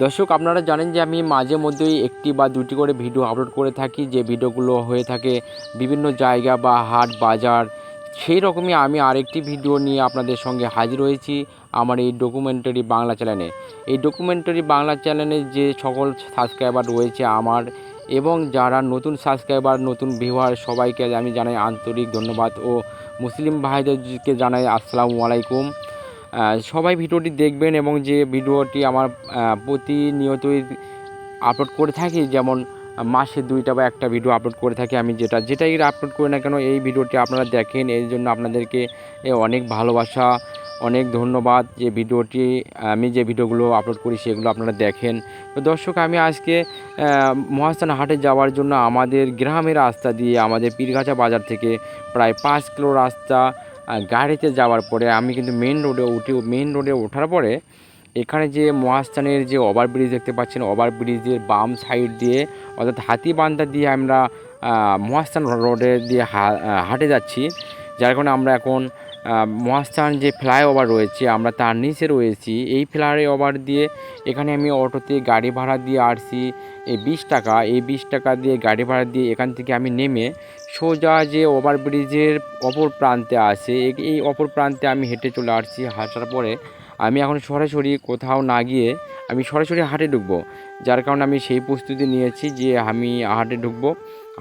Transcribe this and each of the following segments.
দর্শক, আপনারা জানেন যে আমি মাঝে মধ্যেই একটি বা দুটি করে ভিডিও আপলোড করে থাকি, যে ভিডিওগুলো হয়ে থাকে বিভিন্ন জায়গা বা হাট বাজার। সেই রকমই আমি আরেকটি ভিডিও নিয়ে আপনাদের সঙ্গে হাজির হয়েছি আমার এই ডকুমেন্টারি বাংলা চ্যানেলে। এই ডকুমেন্টারি বাংলা চ্যানেলে যে সকল সাবস্ক্রাইবার রয়েছে আমার, এবং যারা নতুন সাবস্ক্রাইবার নতুন ভিউয়ার, সবাইকে আমি জানাই আন্তরিক ধন্যবাদ ও মুসলিম ভাইদেরকে জানাই আসসালামু আলাইকুম। সবাই ভিডিওটি দেখবেন এবং যে ভিডিওটি আমার প্রতিনিয়তই আপলোড করে থাকি, যেমন মাসে 2টা বা 1টা ভিডিও আপলোড করে থাকি, আমি যেটাই আপলোড করি না কেন এই ভিডিওটি আপনারা দেখেন, এর জন্য আপনাদেরকে অনেক ভালোবাসা, অনেক ধন্যবাদ। যে ভিডিওটি আমি যে ভিডিওগুলো আপলোড করি সেগুলো আপনারা দেখেন। তো দর্শক, আমি আজকে মহাস্থান হাটে যাওয়ার জন্য আমাদের গ্রামের রাস্তা দিয়ে আমাদের পীরগাছা বাজার থেকে প্রায় 5 কিলো রাস্তা গাড়িতে যাওয়ার পরে আমি কিন্তু মেন রোডে ওঠার পরে এখানে যে মহাস্থানের যে ওভারব্রিজ দেখতে পাচ্ছেন, ওভারব্রিজের বাম সাইড দিয়ে অর্থাৎ হাতিবান্ধা দিয়ে আমরা মহাস্থান রোডে দিয়ে হাটে যাচ্ছি। যার কারণে আমরা এখন মহাস্থান যে ফ্লাইওভার রয়েছে আমরা তার নিচে রয়েছি। এই ফ্লাইওভার দিয়ে এখানে আমি অটোতে গাড়ি ভাড়া দিয়ে আসছি এই 20 টাকা। এই 20 টাকা দিয়ে গাড়ি ভাড়া দিয়ে এখান থেকে আমি নেমে সোজা যে ওভারব্রিজের অপর প্রান্তে আছে, এই অপর প্রান্তে আমি হেঁটে চলে আসছি। হাঁটার পরে আমি এখন সরাসরি কোথাও না গিয়ে আমি সরাসরি হাটে ঢুকবো। যার কারণে আমি সেই প্রস্তুতি নিয়েছি যে আমি হাটে ঢুকবো।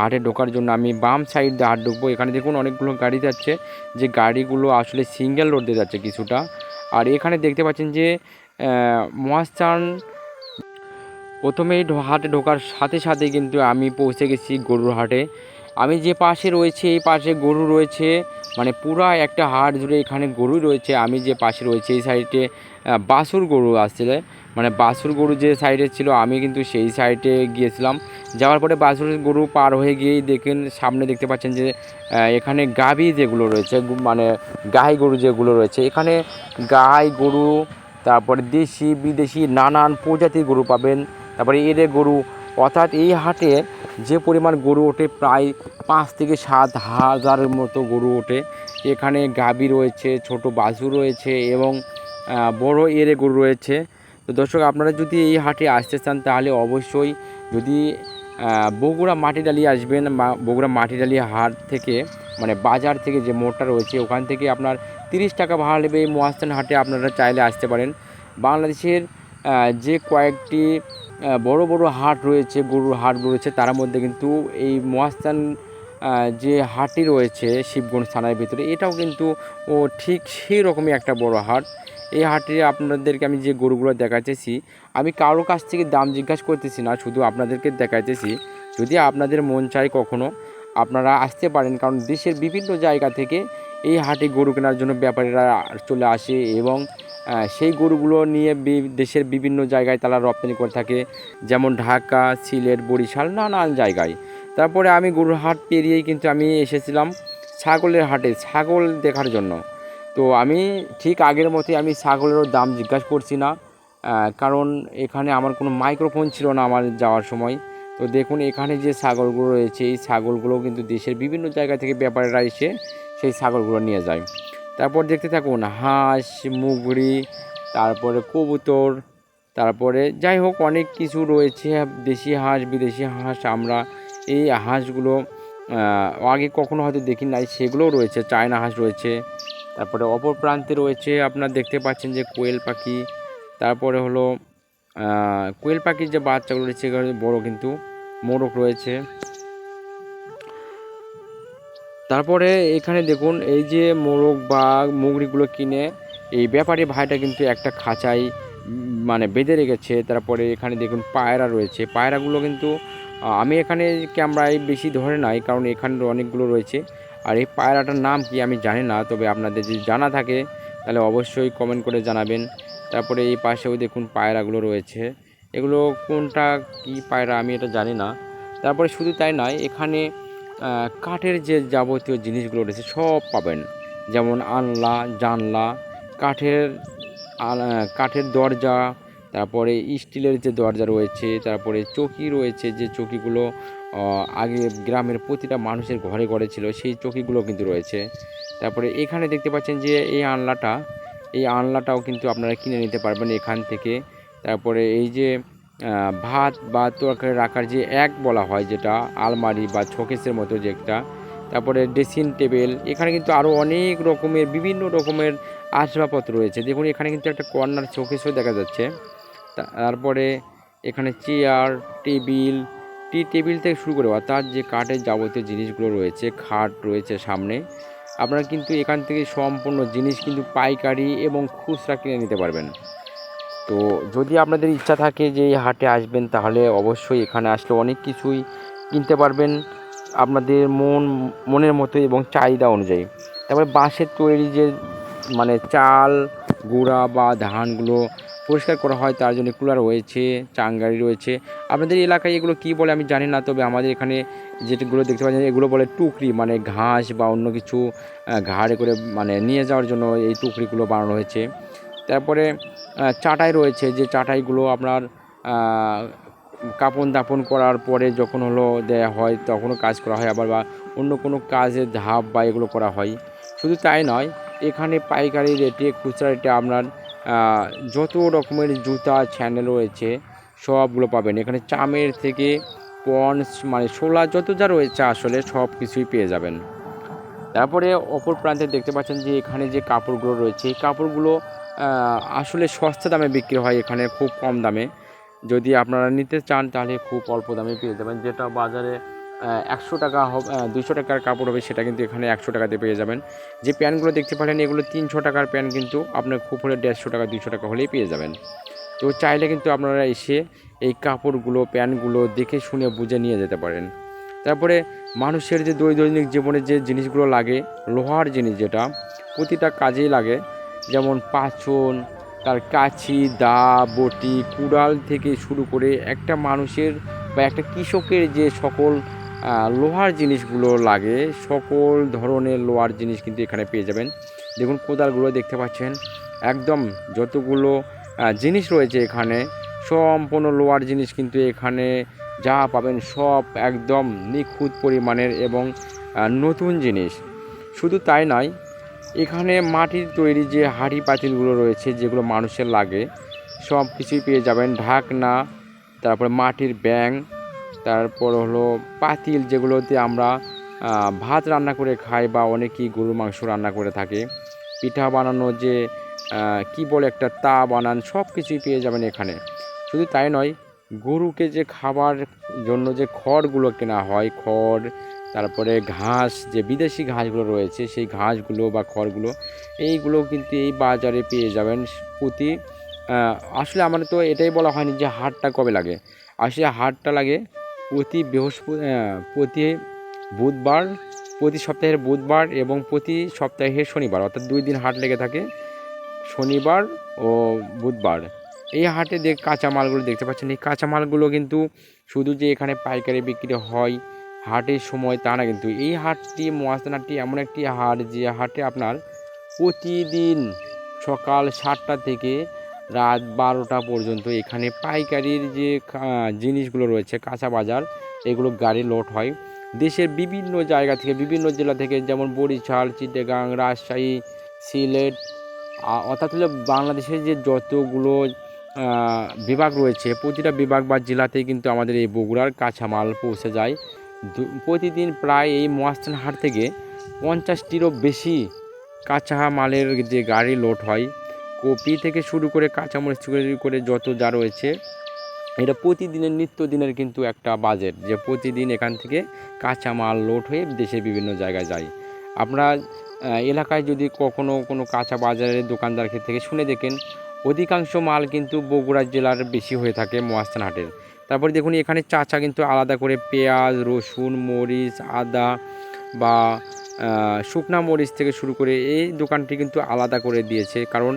হাটে ঢোকার জন্য আমি বাম সাইড দিয়ে হাট ঢুকবো। এখানে দেখুন অনেকগুলো গাড়ি যাচ্ছে, যে গাড়িগুলো আসলে সিঙ্গেল রোড দিয়ে যাচ্ছে কিছুটা। আর এখানে দেখতে পাচ্ছেন যে মহাস্থান প্রথমেই হাটে ঢোকার সাথে সাথে কিন্তু আমি পৌঁছে গেছি গরুর হাটে। আমি যে পাশে রয়েছে এই পাশে গরু রয়েছে, মানে পুরা একটা হাট জুড়ে এখানে গরুই রয়েছে। আমি যে পাশে রয়েছে এই সাইডে বাছুর গরু আসছিলে, মানে বাছুর গরু যে সাইডে ছিল আমি কিন্তু সেই সাইডে গিয়েছিলাম। যাওয়ার পরে বাছুর গরু পার হয়ে গিয়েই দেখেন সামনে দেখতে পাচ্ছেন যে এখানে গাভী যেগুলো রয়েছে, মানে গাই গরু যেগুলো রয়েছে, এখানে গাই গরু, তারপরে দেশি বিদেশি নানান প্রজাতির গরু পাবেন। তারপরে এদের গরু, অর্থাৎ এই হাটে যে পরিমাণ গরু ওঠে প্রায় 5 থেকে 7 হাজারের মতো গরু ওঠে। এখানে গাভী রয়েছে, ছোট বাছুর রয়েছে এবং বড় এরে গরু রয়েছে। তো দর্শক, আপনারা যদি এই হাটে আসতে চান তাহলে অবশ্যই যদি বগুড়া মাটিডালি আসবেন, বগুড়া মাটিডালি হাট থেকে, মানে বাজার থেকে যে মোড়টা রয়েছে ওখান থেকে আপনার 30 টাকা ভাড়া নেবে। এই মহাস্থান হাটে আপনারা চাইলে আসতে পারেন। বাংলাদেশের যে কয়েকটি বড় বড় হাট রয়েছে, গরুর হাট রয়েছে, তার মধ্যে কিন্তু এই মহাস্থান যে হাটটি রয়েছে শিবগঞ্জ থানার ভিতরে, এটাও কিন্তু ঠিক সেই রকমই একটা বড় হাট। এই হাটে আপনাদেরকে আমি যে গরুগুলো দেখাইতেছি, আমি কারো কাছ থেকে দাম জিজ্ঞাসা করতেছি না, শুধু আপনাদেরকে দেখাইতেছি। যদি আপনাদের মন চায় কখনও আপনারা আসতে পারেন, কারণ দেশের বিভিন্ন জায়গা থেকে এই হাটে গরু কেনার জন্য ব্যাপারীরা চলে আসে এবং সেই গরুগুলো নিয়ে দেশের বিভিন্ন জায়গায় তারা রপ্তানি করে থাকে, যেমন ঢাকা, সিলেট, বরিশাল, নানান জায়গায়। তারপরে আমি গরুর হাট পেরিয়েই কিন্তু আমি এসেছিলাম ছাগলের হাটে ছাগল দেখার জন্য। তো আমি ঠিক আগের মতোই আমি ছাগলেরও দাম জিজ্ঞাসা করছি না, কারণ এখানে আমার কোনো মাইক্রোফোন ছিল না আমার যাওয়ার সময়। তো দেখুন এখানে যে ছাগলগুলো রয়েছে এই ছাগলগুলো কিন্তু দেশের বিভিন্ন জায়গা থেকে ব্যাপারীরা এসে সেই ছাগলগুলো নিয়ে যায়। তারপর দেখতে থাকুন হাঁস, মুগরি, তারপরে কবুতর, তারপরে যাই হোক অনেক কিছু রয়েছে, দেশি হাঁস বিদেশি হাঁস। আমরা এই হাঁসগুলো আগে কখনো হয়তো দেখি নাই, সেগুলোও রয়েছে। চায়না হাঁস রয়েছে। তারপরে অপর প্রান্তে রয়েছে আপনারা দেখতে পাচ্ছেন যে কোয়েল পাখি, তারপরে হলো কোয়েল পাখির যে বাচ্চাগুলো রয়েছে বড়, কিন্তু মোরগ রয়েছে। তারপরে এখানে দেখুন এই যে মোরগ বা মুগরিগুলো কিনে এই ব্যাপারী ভাইটা কিন্তু একটা খাঁচায় মানে বেঁধে রেখেছে। তারপরে এখানে দেখুন পায়রা রয়েছে, পায়রাগুলো কিন্তু আমি এখানে ক্যামেরায় বেশি ধরে নাই, কারণ এখানে অনেকগুলো রয়েছে। আর এই পায়রাটার নাম কি আমি জানি না, তবে আপনাদের যদি জানা থাকে তাহলে অবশ্যই কমেন্ট করে জানাবেন। তারপরে এই পাশেও দেখুন পায়রাগুলো রয়েছে, এগুলো কোনটা কি পায়রা আমি এটা জানি না। তারপরে শুধু তাই নয়, এখানে কাঠের যে যাবতীয় জিনিসগুলো রয়েছে সব পাবেন, যেমন আনলা, জানলা, কাঠের কাঠের দরজা, তারপরে স্টিলের যে দরজা রয়েছে, তারপরে চৌকি রয়েছে, যে চৌকিগুলো আগে গ্রামের প্রতিটা মানুষের ঘরে ঘরে ছিল, সেই চৌকিগুলো কিন্তু রয়েছে। তারপরে এখানে দেখতে পাচ্ছেন যে এই আনলাটাও কিন্তু আপনারা কিনে নিতে পারবেন এখান থেকে। তারপরে এই যে ভাত বা তরকারি রাখার যে এক বলা হয়, যেটা আলমারি বা শোকেসের মতো যেটা, তারপরে ড্রেসিং টেবিল, এখানে কিন্তু আরও অনেক রকমের বিভিন্ন রকমের আসবাবপত্র রয়েছে। দেখুন এখানে কিন্তু একটা কর্নার শোকেসও দেখা যাচ্ছে। তারপরে এখানে চেয়ার, টেবিল, টি টেবিল থেকে শুরু করে অর্থাৎ যে কাঠের যাবতীয় জিনিসগুলো রয়েছে, খাট রয়েছে সামনে। আপনারা কিন্তু এখান থেকে সম্পূর্ণ জিনিস কিন্তু পাইকারি এবং খুচরা কিনে নিতে পারবেন। তো যদি আপনাদের ইচ্ছা থাকে যে এই হাটে আসবেন, তাহলে অবশ্যই এখানে আসলে অনেক কিছুই কিনতে পারবেন আপনাদের মনের মতো এবং চাহিদা অনুযায়ী। তারপরে বাঁশের তৈরি যে মানে চাল গুঁড়া বা ধানগুলো পরিষ্কার করা হয়, তার জন্য কুলার রয়েছে, চাঙ্গারি রয়েছে। আপনাদের এলাকায় এগুলো কী বলে আমি জানি না, তবে আমাদের এখানে যেগুলো দেখতে পাচ্ছেন এগুলো বলে টুকরি, মানে ঘাস বা অন্য কিছু ঘাড়ে করে মানে নিয়ে যাওয়ার জন্য এই টুকরিগুলো বানানো হয়েছে। তারপরে চাটাই রয়েছে, যে চাটাইগুলো আপনার কাপন দাপন করার পরে যখন হলো দেয়া হয় তখনও কাজ করা হয়, আবার বা অন্য কোনো কাজের ধাপ বা এগুলো করা হয়। শুধু তাই নয়, এখানে পাইকারি রেটে খুচরা রেটে আপনার যত রকমের জুতা স্যান্ডেল রয়েছে সবগুলো পাবেন এখানে। চামের থেকে পন্স মানে শোলা যত যা রয়েছে আসলে সব কিছুই পেয়ে যাবেন। তারপরে অপর প্রান্তে দেখতে পাচ্ছেন যে এখানে যে কাপড়গুলো রয়েছে, এই কাপড়গুলো আসলে সস্তা দামে বিক্রি হয় এখানে, খুব কম দামে। যদি আপনারা নিতে চান তাহলে খুব অল্প দামে পেয়ে যাবেন, যেটা বাজারে 100 টাকা হবে, 200 টাকার কাপড় হবে, সেটা কিন্তু এখানে 100 টাকাতে পেয়ে যাবেন। যে প্যান্টগুলো দেখতে পারেন এগুলো 300 টাকার প্যান্ট, কিন্তু আপনার খুব হলে 150 টাকা 200 টাকা হলেই পেয়ে যাবেন। তো চাইলে কিন্তু আপনারা এসে এই কাপড়গুলো প্যান্টগুলো দেখে শুনে বুঝে নিয়ে যেতে পারেন। তারপরে মানুষের যে দৈনন্দিন জীবনে যে জিনিসগুলো লাগে, লোহার জিনিস যেটা প্রতিটা কাজেই লাগে, যেমন পাচন, তার কাছি, দা, বটি, কুড়াল থেকে শুরু করে একটা মানুষের বা একটা কৃষকের যে সকল লোহার জিনিসগুলো লাগে, সকল ধরনের লোহার জিনিস কিন্তু এখানে পেয়ে যাবেন। দেখুন কোদালগুলো দেখতে পাচ্ছেন, একদম যতগুলো জিনিস রয়েছে এখানে সম্পূর্ণ লোহার জিনিস, কিন্তু এখানে যা পাবেন সব একদম নিখুঁত পরিমাণের এবং নতুন জিনিস। শুধু তাই নয়, এখানে মাটির তৈরি যে হাঁড়ি পাতিলগুলো রয়েছে যেগুলো মানুষের লাগে সব কিছুই পেয়ে যাবেন। ঢাকনা, তারপরে মাটির ব্যাং, তারপর হলো পাতিল যেগুলোতে আমরা ভাত রান্না করে খাই বা অনেকেই গরুর মাংস রান্না করে থাকে, পিঠা বানানো যে কি বলে একটা তা বানান, সব কিছুই পেয়ে যাবেন এখানে। শুধু তাই নয়, গরুকে যে খাবার জন্য যে খড়গুলো কেনা হয়, খড়, তারপরে ঘাস, যে বিদেশি ঘাসগুলো রয়েছে সেই ঘাসগুলো বা খড়গুলো, এইগুলো কিন্তু এই বাজারে পেয়ে যাবেন প্রতি আসলে আমাদের তো এটাই বলা হয়নি যে হাটটা কবে লাগে। আসলে হাটটা লাগে প্রতি প্রতি বুধবার, প্রতি সপ্তাহের বুধবার এবং প্রতি সপ্তাহের শনিবার, অর্থাৎ 2 দিন হাট লেগে থাকে, শনিবার ও বুধবার। এই হাটে কাঁচামালগুলো দেখতে পাচ্ছেন, এই কাঁচামালগুলো কিন্তু শুধু যে এখানে পাইকারি বিক্রি হয় হাটের সময় তা না, কিন্তু এই হাটটি মহাস্থান হাটটি এমন একটি হাট যে হাটে আপনার প্রতিদিন সকাল 7টা থেকে রাত 12টা পর্যন্ত এখানে পাইকারির যে জিনিসগুলো রয়েছে কাঁচা বাজার, এগুলো গাড়ি লোড হয় দেশের বিভিন্ন জায়গা থেকে, বিভিন্ন জেলা থেকে, যেমন বরিশাল, চিটাগাং, রাজশাহী, সিলেট, অর্থাৎ হলো বাংলাদেশের যে যতগুলো বিভাগ রয়েছে প্রতিটা বিভাগ বা জেলাতেই কিন্তু আমাদের এই বগুড়ার কাঁচামাল পৌঁছে যায়। প্রতিদিন প্রায় এই মহাস্থান হাট থেকে 50টিরও বেশি কাঁচা মালের যে গাড়ি লোড হয়, কপি থেকে শুরু করে কাঁচামরিচ থেকে করে যত যা রয়েছে, এটা প্রতিদিনের নিত্যদিনের কিন্তু একটা বাজেট, যে প্রতিদিন এখান থেকে কাঁচা মাল লোড হয়ে দেশের বিভিন্ন জায়গায় যায়। আপনারা এলাকায় যদি কখনও কোনো কাঁচা বাজারের দোকানদার থেকে শুনে দেখেন, অধিকাংশ মাল কিন্তু বগুড়া জেলার বেশি হয়ে থাকে মহাস্থান হাটের। তারপরে দেখুন এখানে চাচা কিন্তু আলাদা করে পেঁয়াজ, রসুন, মরিচ, আদা বা শুকনা মরিচ থেকে শুরু করে এই দোকানটি কিন্তু আলাদা করে দিয়েছে, কারণ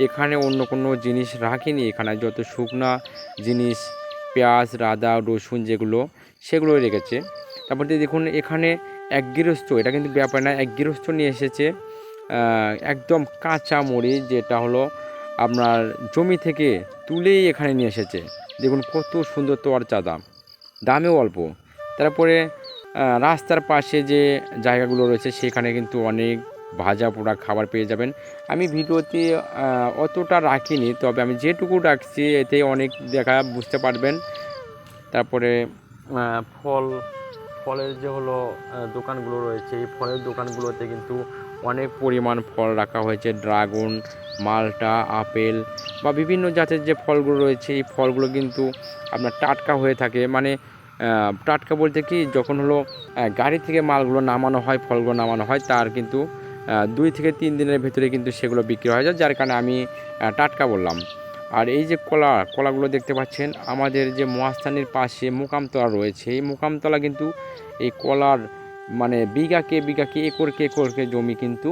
এখানে অন্য কোনো জিনিস রাখিনি। এখানে যত শুকনা জিনিস, পেঁয়াজ, আদা, রসুন যেগুলো, সেগুলোই রেখেছে। তারপর দেখুন এখানে এক গৃহস্থ, এটা কিন্তু ব্যাপার না, এক গৃহস্থ নিয়ে এসেছে একদম কাঁচা মরিচ, যেটা হলো আপনার জমি থেকে তুলেই এখানে নিয়ে এসেছে। দেখুন কত সুন্দর তরচা, দামেও অল্প। তারপরে রাস্তার পাশে যে জায়গাগুলো রয়েছে সেখানে কিন্তু অনেক ভাজা পোড়া খাবার পেয়ে যাবেন। আমি ভিডিওতে অতটা রাখিনি, তবে আমি যেটুকু রাখছি এতে অনেক দেখা বুঝতে পারবেন। তারপরে ফলের যে হলো দোকানগুলো রয়েছে, এই ফলের দোকানগুলোতে কিন্তু অনেক পরিমাণ ফল রাখা হয়েছে। ড্রাগন, মালটা, আপেল বা বিভিন্ন জাতের যে ফলগুলো রয়েছে, এই ফলগুলো কিন্তু আপনার টাটকা হয়ে থাকে। মানে টাটকা বলতে কি, যখন হলো গাড়ি থেকে মালগুলো নামানো হয়, ফলগুলো নামানো হয়, তার কিন্তু 2 থেকে 3 দিনের ভেতরে কিন্তু সেগুলো বিক্রি হয়ে যায়, যার কারণে আমি টাটকা বললাম। আর এই যে কলাগুলো দেখতে পাচ্ছেন, আমাদের যে মহাস্থানের পাশে মোকামতলা রয়েছে, এই মোকামতলা কিন্তু এই কলার মানে বিঘাকে একরকে জমি কিন্তু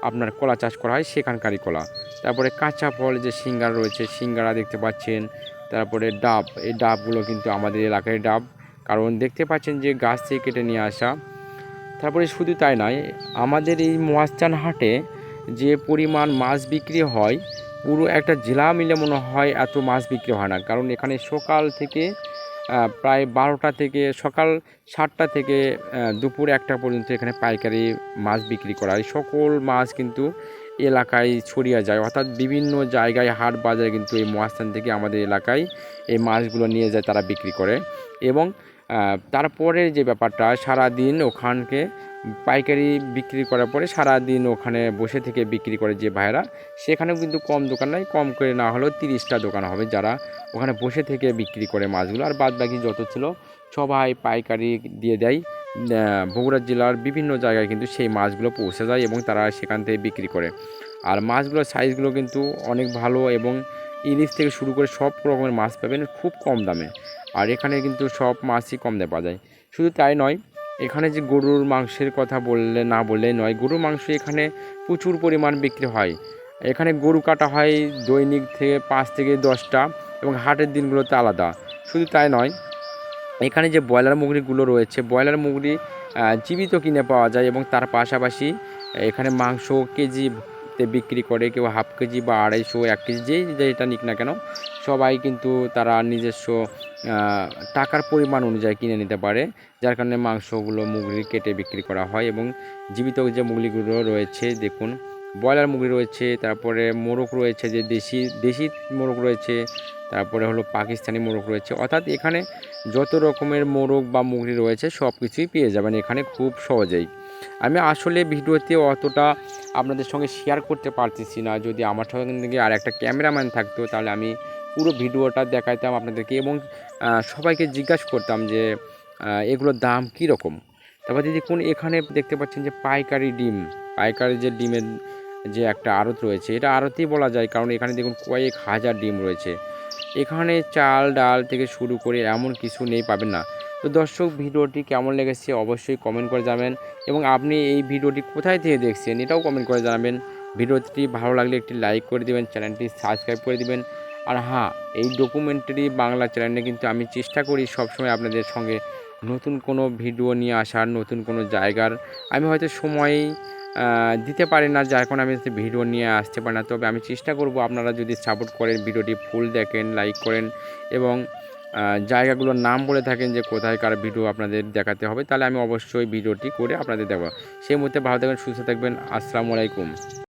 আপনার কলা চাষ করা হয়, সেখানকারই কলা। তারপরে কাঁচা ফল যে সিঙ্গারা রয়েছে, সিঙ্গারা দেখতে পাচ্ছেন। তারপরে ডাব, এই ডাবগুলো কিন্তু আমাদের এলাকায় ডাব, কারণ দেখতে পাচ্ছেন যে গাছ থেকে কেটে নিয়ে আসা। তারপরে শুধু তাই নয়, আমাদের এই মহাস্থান হাটে যে পরিমাণ মাছ বিক্রি হয়, পুরো একটা জেলা মিলে মনে হয় এত মাছ বিক্রি হয় না। কারণ এখানে সকাল থেকে প্রায় 12টা থেকে সকাল 7টা থেকে দুপুর 1টা পর্যন্ত এখানে পাইকারি মাছ বিক্রি করা হয়। সকল মাছ কিন্তু এলাকায় ছড়িয়ে যায়, অর্থাৎ বিভিন্ন জায়গায় হাট বাজারে কিন্তু এই মহাস্থান থেকে আমাদের এলাকায় এই মাছগুলো নিয়ে যায়, তারা বিক্রি করে। এবং তারপরে যে ব্যাপারটা, সারাদিন ওখানকে পাইকারি বিক্রি করার পরে সারাদিন ওখানে বসে থেকে বিক্রি করে যে ভাইরা, সেখানেও কিন্তু কম দোকান নয়, কম করে না হলেও 30টা দোকান হবে যারা ওখানে বসে থেকে বিক্রি করে মাছগুলো। আর বাদ বাকি যত ছিল সবাই পাইকারি দিয়ে দেয়। বগুড়া জেলার বিভিন্ন জায়গায় কিন্তু সেই মাছগুলো পৌঁছে যায় এবং তারা সেখান থেকে বিক্রি করে। আর মাছগুলোর সাইজগুলো কিন্তু অনেক ভালো, এবং ইলিশ থেকে শুরু করে সব রকমের মাছ পাবেন খুব কম দামে। আর এখানে কিন্তু সব মাছই কম দামে পাওয়া যায়। শুধু তাই নয়, এখানে যে গরুর মাংসের কথা বললেই নয়, গরুর মাংস এখানে প্রচুর পরিমাণ বিক্রি হয়। এখানে গরু কাটা হয় দৈনিক থেকে 5 থেকে 10টা, এবং হাটের দিনগুলোতে আলাদা। শুধু তাই নয়, এখানে যে ব্রয়লার মুরগিগুলো রয়েছে, ব্রয়লার মুরগি জীবিত কিনে পাওয়া যায়, এবং তার পাশাপাশি এখানে মাংস কেজিতে বিক্রি করে, কেউ হাফ কেজি বা 250, 1 কেজি যেটা নিক না কেন, সবাই কিন্তু তারা নিজস্ব টাকার পরিমাণ অনুযায়ী কিনে নিতে পারে, যার কারণে মাংসগুলো মুরগি কেটে বিক্রি করা হয়। এবং জীবিত যে মুরগিগুলো রয়েছে, দেখুন ব্রয়লার মুরগি রয়েছে, তারপরে মোরগ রয়েছে, যে দেশি মোরগ রয়েছে, তারপরে হলো পাকিস্তানি মোরগ রয়েছে। অর্থাৎ এখানে যত রকমের মোরগ বা মুরগি রয়েছে সব কিছুই পেয়ে যাবেন এখানে খুব সহজেই। আমি আসলে ভিডিওতে অতটা আপনাদের সঙ্গে শেয়ার করতে পারতেছি না। যদি আমার সঙ্গে আর একটা ক্যামেরাম্যান থাকতো, তাহলে আমি পুরো ভিডিওটা দেখাইতাম আপনাদেরকে, এবং সবাইকে জিজ্ঞাসা করতাম যে এগুলোর দাম কী রকম। তারপর দেখুন এখানে দেখতে পাচ্ছেন যে পাইকারি যে ডিমের যে একটা আড়ত রয়েছে, এটা আড়তই বলা যায়, কারণ এখানে দেখুন কয়েক হাজার ডিম রয়েছে। এখানে চাল ডাল থেকে শুরু করে এমন কিছু নেই পাবেন না। তো দর্শক, ভিডিওটি কেমন লেগেছে অবশ্যই কমেন্ট করে জানাবেন, এবং আপনি এই ভিডিওটি কোথায় থেকে দেখছেন এটাও কমেন্ট করে জানাবেন। ভিডিওটি ভালো লাগলে একটি লাইক করে দেবেন, চ্যানেলটি সাবস্ক্রাইব করে দেবেন। আর হ্যাঁ, এই ডকুমেন্টারি বাংলা চ্যানেলে কিন্তু আমি চেষ্টা করি সবসময় আপনাদের সঙ্গে নতুন কোনো ভিডিও নিয়ে আসার, নতুন কোনো জায়গার। আমি হয়তো সময় দিতে পারি না, যার কারণে আমি ভিডিও নিয়ে আসতে পারি না। তবে আমি চেষ্টা করব, আপনারা যদি সাপোর্ট করেন, ভিডিওটি ফুল দেখেন, লাইক করেন, এবং জায়গাগুলোর নাম বলে থাকেন যে কোথায় কার ভিডিও আপনাদের দেখাতে হবে, তাহলে আমি অবশ্যই ভিডিওটি করে আপনাদের দেবো। সেই মুহূর্তে ভালো থাকবেন, সুস্থ থাকবেন। আসসালামু আলাইকুম।